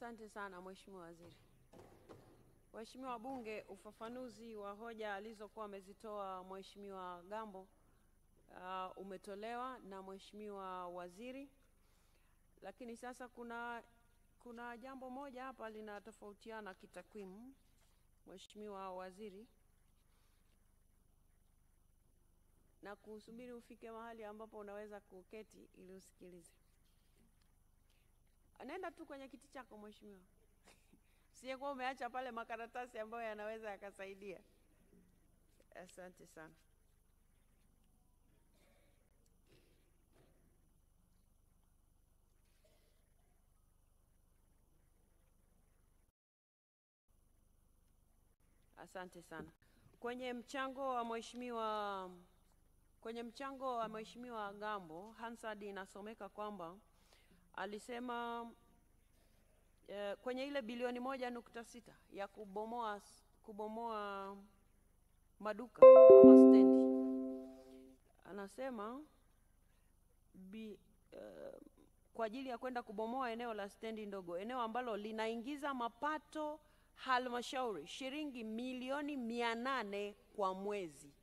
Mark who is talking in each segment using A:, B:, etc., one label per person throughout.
A: Asante sana Mheshimiwa Waziri. Waheshimiwa wabunge, ufafanuzi wa hoja alizokuwa amezitoa Mheshimiwa Gambo umetolewa na Mheshimiwa Waziri. Lakini sasa kuna jambo moja hapa linatofautiana kitakwimu, Mheshimiwa Waziri, na kusubiri ufike mahali ambapo unaweza kuketi ili usikilize. Anaenda tu kwenye kiti chako Mheshimiwa. Siye kwa umeacha pale makaratasi ambayo yanaweza yakasaidia. Asante sana. Asante sana. Kwenye mchango wa Mheshimiwa Gambo, Hansard inasomeka kwamba alisema kwenye ile bilioni 1.6 ya kubomoa maduka kama stendi, anasema kwa ajili ya kwenda kubomoa eneo la stendi ndogo, eneo ambalo linaingiza mapato halmashauri shilingi milioni 800 kwa mwezi.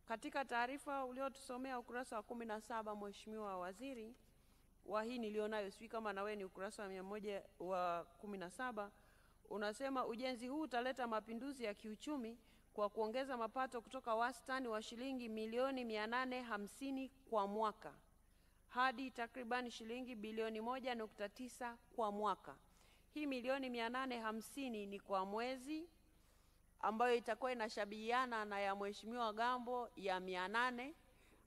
A: Katika taarifa uliotusomea ukurasa wa 17 Mheshimiwa Waziri, wa hii nilionayo, sijui kama na wewe ni ukurasa wa 117, unasema ujenzi huu utaleta mapinduzi ya kiuchumi kwa kuongeza mapato kutoka wastani wa shilingi milioni 850 kwa mwaka hadi takriban shilingi bilioni 1.9 kwa mwaka. Hii milioni 850 ni kwa mwezi, ambayo itakuwa inashabihiana na ya Mheshimiwa Gambo ya 800,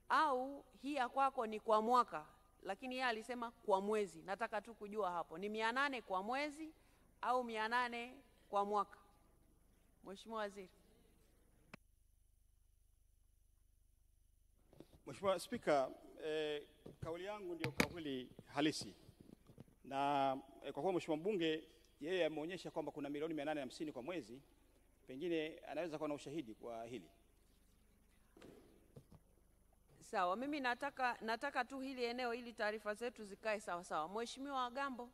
A: au hii ya kwako ni kwa mwaka, lakini yeye alisema kwa mwezi. Nataka tu kujua hapo ni 800 kwa mwezi au 800 kwa mwaka. Mheshimiwa Waziri.
B: Mheshimiwa Spika, kauli yangu ndio kauli halisi, na kwa kuwa Mheshimiwa mbunge yeye ameonyesha kwamba kuna milioni 850 kwa mwezi, pengine anaweza kuwa na ushahidi kwa hili.
A: Sawa, mimi nataka tu hili eneo ili taarifa zetu zikae sawa sawa. Mheshimiwa Gambo,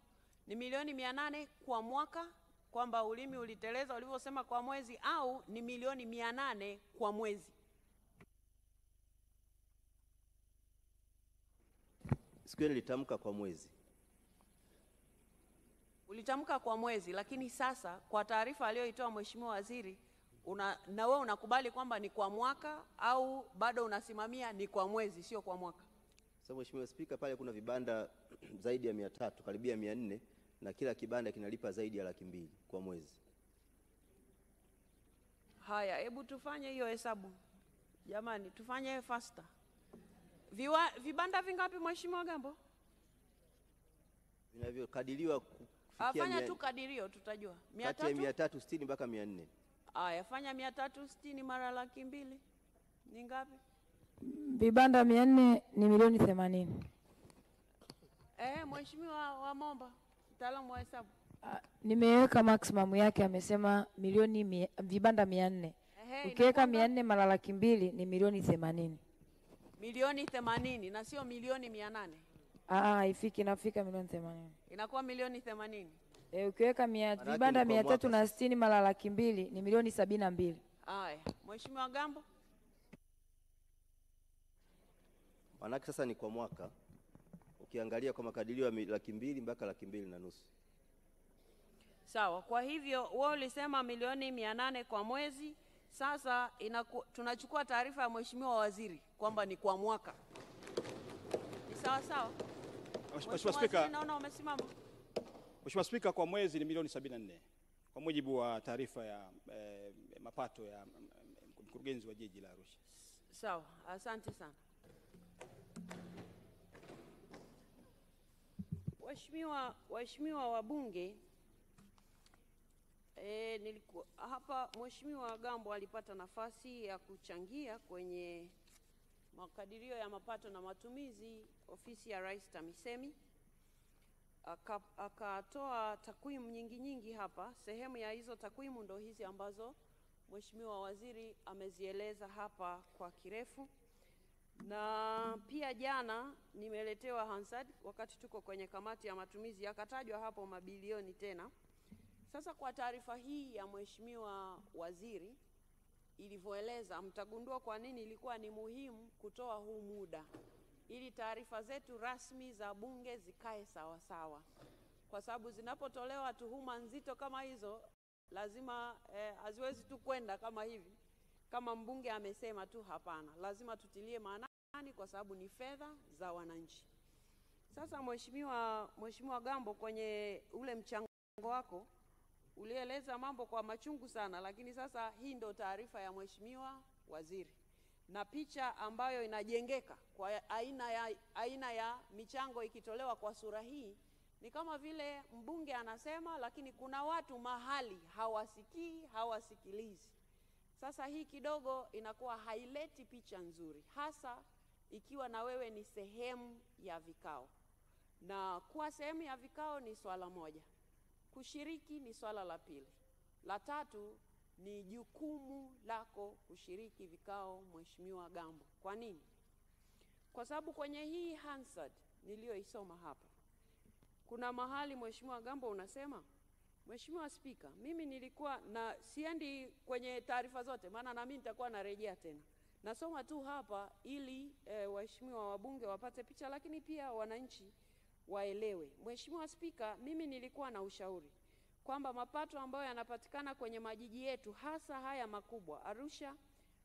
A: ni milioni 800 kwa mwaka, kwamba ulimi uliteleza ulivyosema kwa mwezi, au ni milioni 800 kwa mwezi?
C: Siku ile nilitamka kwa mwezi.
A: Ulitamka kwa mwezi, lakini sasa kwa taarifa aliyoitoa Mheshimiwa Waziri, na wewe unakubali kwamba ni kwa mwaka, au bado unasimamia ni kwa mwezi sio kwa mwaka?
C: Sasa Mheshimiwa Spika, pale kuna vibanda zaidi ya 300, karibia 400, na kila kibanda kinalipa zaidi ya 200,000 kwa mwezi.
A: Haya, hebu tufanye hiyo hesabu. Jamani, tufanye faster. Vibanda vingapi Mheshimiwa Gambo?
C: Vinavyokadiriwa kufikia
A: Fanya tu kadirio tutajua.
C: 300? Kati ya 360 mpaka 400.
A: Aya, fanya 360 mara 200,000 ni ngapi?
D: Vibanda 400 ni milioni 80.
A: Mheshimiwa Wamomba, mtaalamu wa hesabu.
D: Nimeweka maximum yake, amesema vibanda 400. Ukiweka 400 mara 200,000 ni milioni 80.
A: Milioni 80 na sio milioni 800.
D: Inafika milioni 80.
A: Inakuwa milioni 80.
D: Ukiweka vibanda 360 mara 200,000 ni milioni 72.
A: Haya, Mheshimiwa Gambo.
C: Manake sasa ni kwa mwaka. Ukiangalia kwa makadirio ya 200,000 mpaka 250,000.
A: Sawa, kwa hivyo wewe ulisema milioni 800 kwa mwezi. Sasa tunachukua taarifa ya Mheshimiwa Waziri kwamba ni kwa mwaka. Ni sawa sawa?
B: Mheshimiwa Spika,
A: naona umesimama.
B: Mheshimiwa Spika, kwa mwezi ni milioni 74 kwa mujibu wa taarifa ya mapato ya mkurugenzi wa jiji la Arusha.
A: Sawa, asante sana. Waheshimiwa wabunge, nilikuwa hapa, Mheshimiwa Gambo alipata nafasi ya kuchangia kwenye makadirio ya mapato na matumizi ofisi ya Rais TAMISEMI. Akatoa takwimu nyingi hapa. Sehemu ya hizo takwimu ndo hizi ambazo Mheshimiwa Waziri amezieleza hapa kwa kirefu, na pia kuanzia jana nimeletewa Hansard wakati tuko kwenye kamati ya matumizi, yakatajwa hapo mabilioni tena. Sasa kwa taarifa hii ya Mheshimiwa Waziri ilivyoeleza, mtagundua kwa nini ilikuwa ni muhimu kutoa huu muda, ili taarifa zetu rasmi za bunge zikae sawa sawa, kwa sababu zinapotolewa tuhuma nzito kama hizo lazima haziwezi tu kwenda kama hivi, kama mbunge amesema tu, hapana, lazima tutilie maanani kwa sababu ni fedha za wananchi. Sasa Mheshimiwa Gambo, kwenye ule mchango wako ulieleza mambo kwa machungu sana, lakini sasa hii ndo taarifa ya Mheshimiwa Waziri na picha ambayo inajengeka kwa aina ya michango ikitolewa kwa sura hii, ni kama vile mbunge anasema lakini kuna watu mahali hawasikii, hawasikilizi. Sasa hii kidogo inakuwa haileti picha nzuri, hasa ikiwa na wewe ni sehemu ya vikao. Na kuwa sehemu ya vikao ni swala moja, kushiriki ni swala la pili. La tatu ni jukumu lako kushiriki vikao, Mheshimiwa Gambo. Kwa nini? Kwa sababu kwenye hii Hansard niliyoisoma hapa, kuna mahali Mheshimiwa Gambo unasema, Mheshimiwa Spika, mimi nilikuwa na siendi kwenye taarifa zote, maana na mimi nitakuwa narejea tena. Nasoma tu hapa ili waheshimiwa wabunge wapate picha, lakini pia wananchi waelewe. Mheshimiwa Spika, mimi nilikuwa na ushauri kwamba mapato ambayo yanapatikana kwenye majiji yetu, hasa haya makubwa Arusha,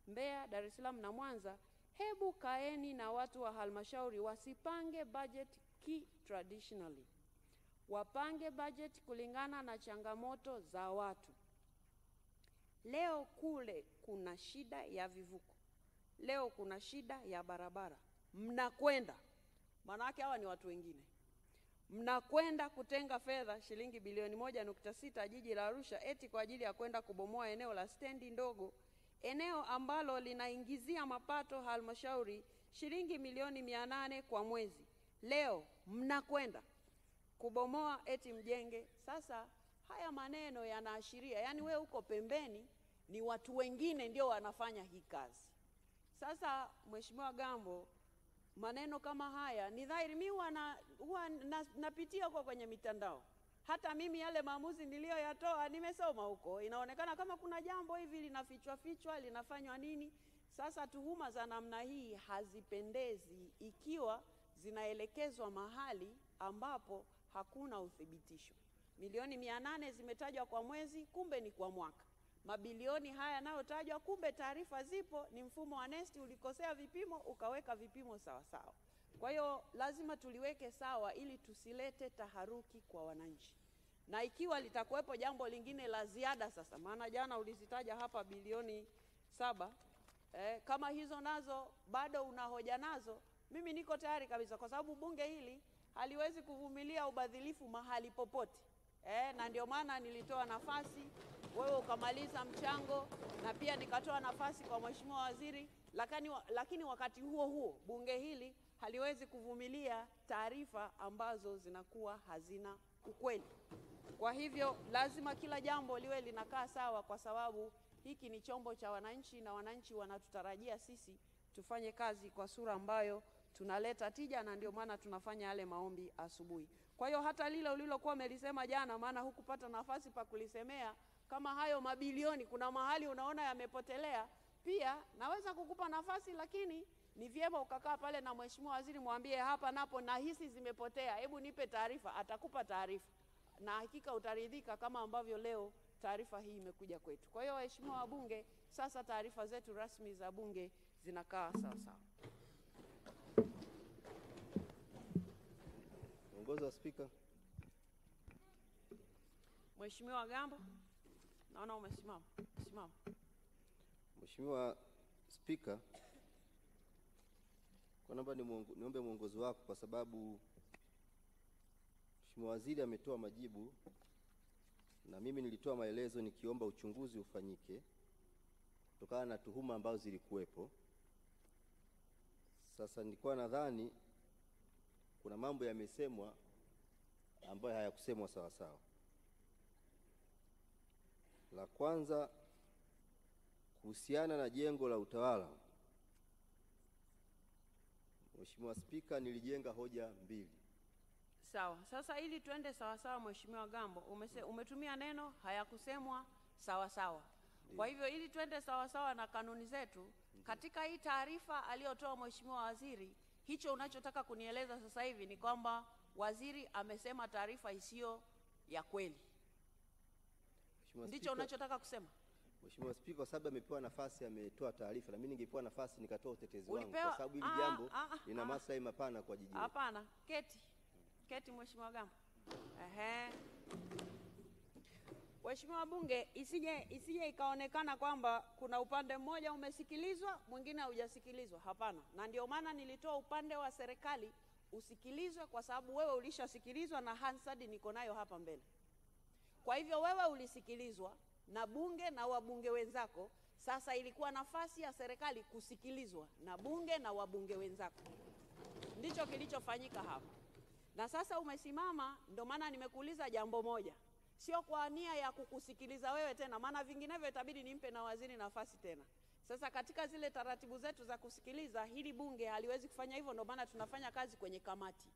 A: Mbeya, Dar es Salaam na Mwanza, hebu kaeni na watu wa halmashauri wasipange budget traditionally. Wapange budget kulingana na changamoto za watu. Leo kule kuna shida ya vivuko, leo kuna shida ya barabara, mnakwenda, manake hawa ni watu wengine, mnakwenda kutenga fedha shilingi bilioni 1.6 jiji la Arusha eti kwa ajili ya kwenda kubomoa eneo la stendi ndogo, eneo ambalo linaingizia mapato halmashauri shilingi milioni 800 kwa mwezi. Leo mnakwenda kubomoa eti mjenge. Sasa haya maneno yanaashiria, yani wewe uko pembeni, ni watu wengine ndio wanafanya hii kazi. Sasa Mheshimiwa Gambo, maneno kama haya ni dhahiri, mimi huwa napitia huko kwenye mitandao. Hata mimi yale maamuzi niliyoyatoa nimesoma huko, inaonekana kama kuna jambo hivi linafichwa linafanywa nini. Sasa tuhuma za namna hii hazipendezi ikiwa zinaelekezwa mahali ambapo hakuna uthibitisho. Milioni 800 zimetajwa kwa mwezi, kumbe ni kwa mwaka. Mabilioni haya yanayotajwa, kumbe taarifa zipo, ni mfumo wa NeST ulikosea vipimo, ukaweka vipimo sawa sawa. Kwa hiyo lazima tuliweke sawa ili tusilete taharuki kwa wananchi. Na ikiwa litakuwepo jambo lingine la ziada sasa, maana jana ulizitaja hapa bilioni 7, kama hizo nazo bado unahoja nazo, mimi niko tayari kabisa, kwa sababu bunge hili haliwezi kuvumilia ubadhilifu mahali popote. Na ndio maana nilitoa nafasi wewe ukamaliza mchango, na pia nikatoa nafasi kwa Mheshimiwa Waziri, lakini wakati huo huo bunge hili haliwezi kuvumilia taarifa ambazo zinakuwa hazina ukweli. Kwa hivyo lazima kila jambo liwe linakaa sawa, kwa sababu hiki ni chombo cha wananchi na wananchi wanatutarajia sisi tufanye kazi kwa sura ambayo tunaleta tija, na ndio maana tunafanya yale maombi asubuhi. Kwa hiyo hata lile ulilokuwa umelisema jana, maana hukupata nafasi pa kulisemea, kama hayo mabilioni kuna mahali unaona yamepotelea, pia naweza kukupa nafasi, lakini ni vyema ukakaa pale na Mheshimiwa Waziri mwambie, hapa napo nahisi zimepotea, hebu nipe taarifa. Atakupa taarifa na hakika utaridhika kama ambavyo leo taarifa hii imekuja kwetu. Kwa hiyo waheshimiwa wabunge, sasa taarifa zetu rasmi za bunge zinakaa sawa sawa.
C: Mwongozo wa Spika.
A: Mheshimiwa Gambo, naona umesimama. Simama.
C: Mheshimiwa Spika, kwa namba niombe mwongozo wako, kwa sababu Mheshimiwa Waziri ametoa majibu na mimi nilitoa maelezo nikiomba uchunguzi ufanyike kutokana na tuhuma ambazo zilikuwepo. Sasa nilikuwa nadhani kuna mambo yamesemwa ambayo hayakusemwa sawa sawa. La kwanza, kuhusiana na jengo la utawala, Mheshimiwa Spika, nilijenga hoja mbili.
A: Sawa. Sasa ili tuende sawa sawa, Mheshimiwa Gambo, umetumia neno hayakusemwa sawa sawa. Kwa hivyo ili tuende sawa sawa na kanuni zetu, katika hii taarifa aliyotoa Mheshimiwa Waziri, hicho unachotaka kunieleza sasa hivi ni kwamba waziri amesema taarifa isiyo ya kweli. Ndicho unachotaka kusema?
C: Mheshimiwa Spika, kwa sababu amepewa nafasi ametoa taarifa, na mimi ningepewa nafasi nikatoa utetezi wangu, kwa sababu hili jambo lina maslahi mapana kwa jiji.
A: Hapana, keti Mheshimiwa Gambo. Mheshimiwa Bunge, isije ikaonekana kwamba kuna upande mmoja umesikilizwa mwingine haujasikilizwa. Hapana. Na ndio maana nilitoa upande wa serikali usikilizwe, kwa sababu wewe ulishasikilizwa na Hansard niko nayo hapa mbele. Kwa hivyo wewe ulisikilizwa na bunge na wabunge wenzako. Sasa ilikuwa nafasi ya serikali kusikilizwa na bunge na wabunge wenzako. Ndicho kilichofanyika hapa. Na sasa umesimama, ndio maana nimekuuliza jambo moja. Sio kwa nia ya kukusikiliza wewe tena, maana vinginevyo itabidi nimpe na waziri nafasi tena. Sasa katika zile taratibu zetu za kusikiliza, hili bunge haliwezi kufanya hivyo, ndio maana tunafanya kazi kwenye kamati.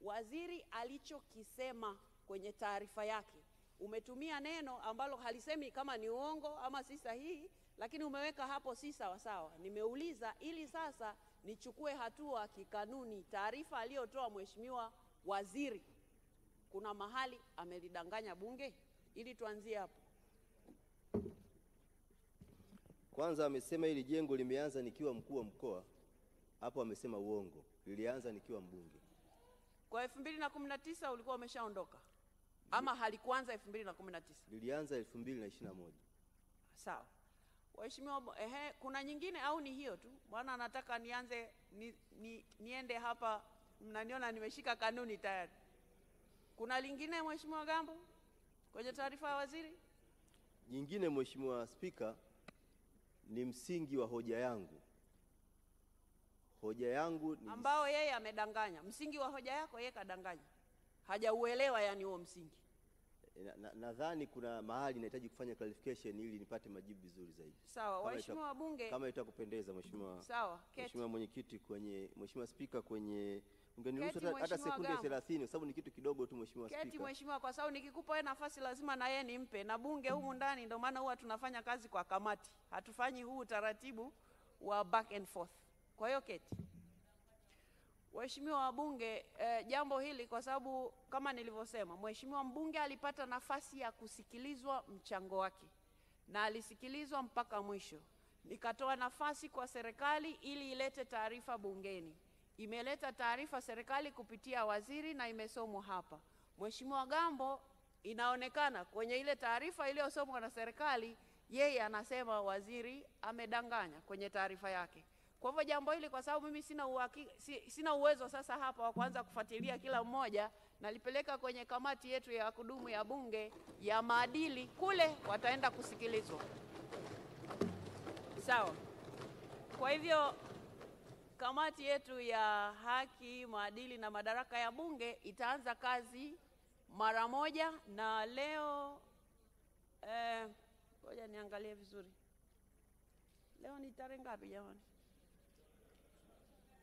A: Waziri alichokisema kwenye taarifa yake, umetumia neno ambalo halisemi kama ni uongo ama si sahihi, lakini umeweka hapo si sawa sawa. Nimeuliza ili sasa nichukue hatua kikanuni. Taarifa aliyotoa Mheshimiwa Waziri, kuna mahali amelidanganya bunge? Ili tuanzie hapo.
C: Kwanza amesema hili jengo limeanza nikiwa mkuu wa mkoa. Hapo amesema uongo. Lilianza nikiwa mbunge.
A: Kwa 2019 ulikuwa umeshaondoka? Ama halikuanza 2019?
C: Lilianza 2021.
A: Sawa. Mheshimiwa, kuna nyingine au ni hiyo tu? Bwana anataka nianze niende hapa, mnaniona nimeshika kanuni tayari. Kuna lingine Mheshimiwa Gambo kwenye taarifa ya waziri?
C: Nyingine Mheshimiwa Spika, ni msingi wa hoja yangu. Hoja yangu ni
A: ambao yeye amedanganya. Msingi wa hoja yako yeye kadanganya. Hajauelewa yani huo msingi.
C: Nadhani kuna mahali nahitaji kufanya clarification ili nipate majibu vizuri zaidi.
A: Sawa, waheshimiwa wabunge.
C: Kama itakupendeza Mheshimiwa.
A: Sawa,
C: Mheshimiwa Mwenyekiti, Mheshimiwa Spika, ungeniruhusu hata sekunde 30 kwa sababu ni kitu kidogo tu Mheshimiwa Spika.
A: Keti Mheshimiwa, kwa sababu nikikupa wewe nafasi lazima na yeye nimpe, na bunge humu ndani ndio maana huwa tunafanya kazi kwa kamati. Hatufanyi huu taratibu wa back and forth. Kwa hiyo keti. Waheshimiwa wabunge, jambo hili kwa sababu kama nilivyosema, Mheshimiwa mbunge alipata nafasi ya kusikilizwa mchango wake na alisikilizwa mpaka mwisho. Nikatoa nafasi kwa serikali ili ilete taarifa bungeni. Imeleta taarifa serikali kupitia waziri na imesomwa hapa. Mheshimiwa Gambo, inaonekana kwenye ile taarifa iliyosomwa na serikali, yeye anasema waziri amedanganya kwenye taarifa yake. Kwa hivyo jambo hili, kwa sababu mimi sina uwezo sasa hapa wa kuanza kufuatilia kila mmoja, nalipeleka kwenye kamati yetu ya kudumu ya bunge ya maadili, kule wataenda kusikilizwa. Sawa. Kwa hivyo kamati yetu ya haki, maadili na madaraka ya bunge itaanza kazi mara moja, na leo ngoja niangalie vizuri. Leo ni tarehe ngapi jamani?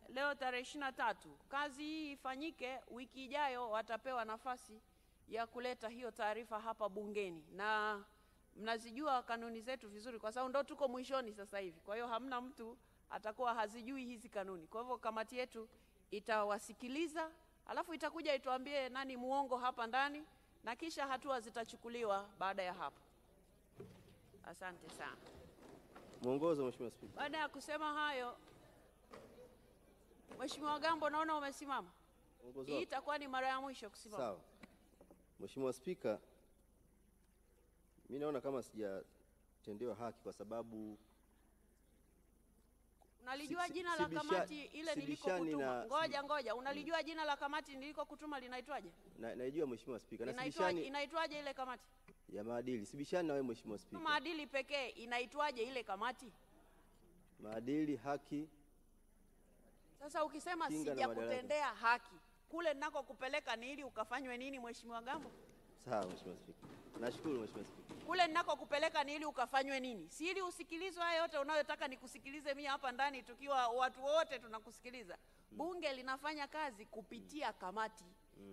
A: Leo tarehe 23. Kazi hii ifanyike, wiki ijayo watapewa nafasi ya kuleta hiyo taarifa hapa bungeni. Na mnazijua kanuni zetu vizuri kwa sababu ndo tuko mwishoni sasa hivi. Kwa hiyo hamna mtu atakuwa hazijui hizi kanuni. Kwa hivyo kamati yetu itawasikiliza, alafu itakuja ituambie nani muongo hapa ndani, na kisha hatua zitachukuliwa baada ya hapo. Asante sana.
C: Mwongozo Mheshimiwa Spika.
A: Baada ya kusema hayo, Mheshimiwa Gambo, naona umesimama. Hii itakuwa ni mara ya mwisho kusimama.
C: Sawa. Mheshimiwa Spika, mimi naona kama sijatendewa haki kwa sababu
A: unalijua jina la kamati ile nilikokutuma. Ngoja, unalijua jina la kamati nilikokutuma linaitwaje?
C: Naijua Mheshimiwa Spika.
A: Na inaitwaje ile kamati?
C: Ya maadili. Sibishani na wewe Mheshimiwa Spika.
A: Maadili pekee, inaitwaje ile kamati?
C: Maadili, haki.
A: Sasa ukisema sijakutendea haki, kule ninako kupeleka ni ili ukafanywe nini Mheshimiwa Gambo?
C: Sawa Mheshimiwa Spika. Nashukuru Mheshimiwa Spika.
A: Kule ninako kupeleka ni ili ukafanywe nini? Si ili usikilizwe haya yote unayotaka nikusikilize mimi hapa ndani tukiwa watu wote tunakusikiliza. Bunge linafanya kazi kupitia kamati.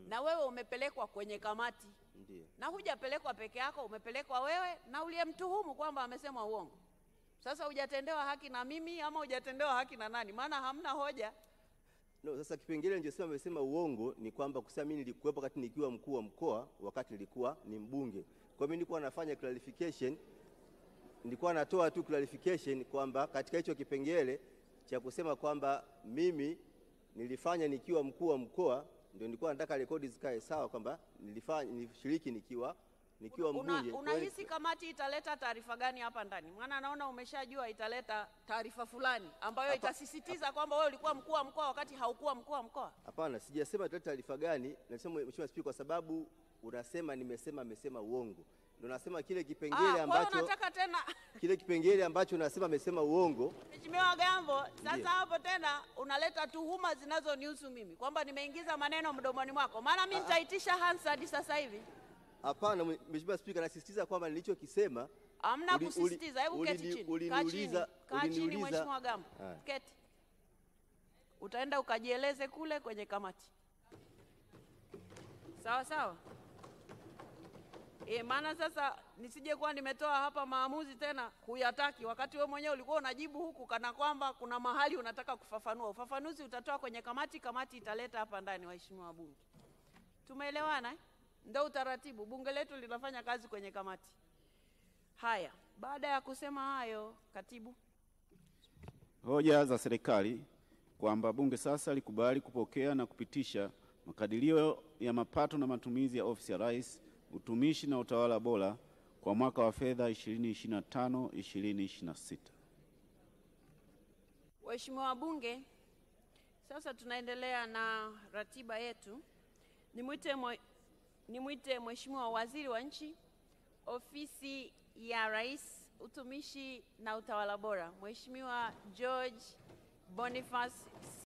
A: Na wewe umepelekwa kwenye kamati.
C: Ndiyo.
A: Na hujapelekwa peke yako, umepelekwa wewe na uliyemtuhumu kwamba amesema uongo. Sasa hujatendewa haki na mimi ama hujatendewa haki na nani? Maana hamna hoja.
C: No, sasa kipengele nilichosema amesema uongo ni kwamba kusema mimi nilikuwepo wakati nikiwa mkuu wa mkoa, wakati nilikuwa ni mbunge. Kwa mimi nilikuwa nafanya clarification, nilikuwa natoa tu clarification kwamba katika hicho kipengele cha kusema kwamba mimi nilifanya nikiwa mkuu wa mkoa, ndio nilikuwa nataka rekodi zikae sawa kwamba nilishiriki nikiwa mbunge.
A: Unahisi kamati italeta taarifa gani hapa ndani? Maana naona umeshajua italeta taarifa fulani ambayo itasisitiza kwamba wewe ulikuwa mkuu wa mkoa wakati haukuwa mkuu wa mkoa.
C: Hapana, sijasema italeta taarifa gani. Nasema Mheshimiwa Spika, kwa sababu unasema amesema uongo. Ndio nasema kile kipengele ambacho
A: unataka tena
C: kile kipengele ambacho unasema amesema uongo.
A: Mheshimiwa Gambo, sasa hapo tena unaleta tuhuma zinazonihusu mimi kwamba nimeingiza maneno mdomoni mwako. Maana mimi nitaitisha Hansard sasa hivi.
C: Hapana Mheshimiwa Spika, nasisitiza kwamba nilichokisema.
A: Hamna kusisitiza, hebu keti chini. Kaa chini Mheshimiwa Gambo. Keti. Utaenda ukajieleze kule kwenye kamati. Sawa sawa? Maana sasa nisije kuwa nimetoa hapa maamuzi tena huyataki wakati wewe mwenyewe ulikuwa unajibu huku kana kwamba kuna mahali unataka kufafanua. Ufafanuzi utatoa kwenye kamati, kamati italeta hapa ndani waheshimiwa wabunge. Tumeelewana eh? Ndio utaratibu. Bunge letu linafanya kazi kwenye kamati. Haya, baada ya kusema hayo, katibu.
E: Hoja za serikali kwamba bunge sasa likubali kupokea na kupitisha makadirio ya mapato na matumizi ya ofisi ya Rais, utumishi na utawala bora kwa mwaka wa fedha 2025-2026.
A: Waheshimiwa wabunge, sasa tunaendelea na ratiba yetu. Nimwite Mheshimiwa Waziri wa Nchi, Ofisi ya Rais, Utumishi na Utawala Bora, Mheshimiwa George Boniface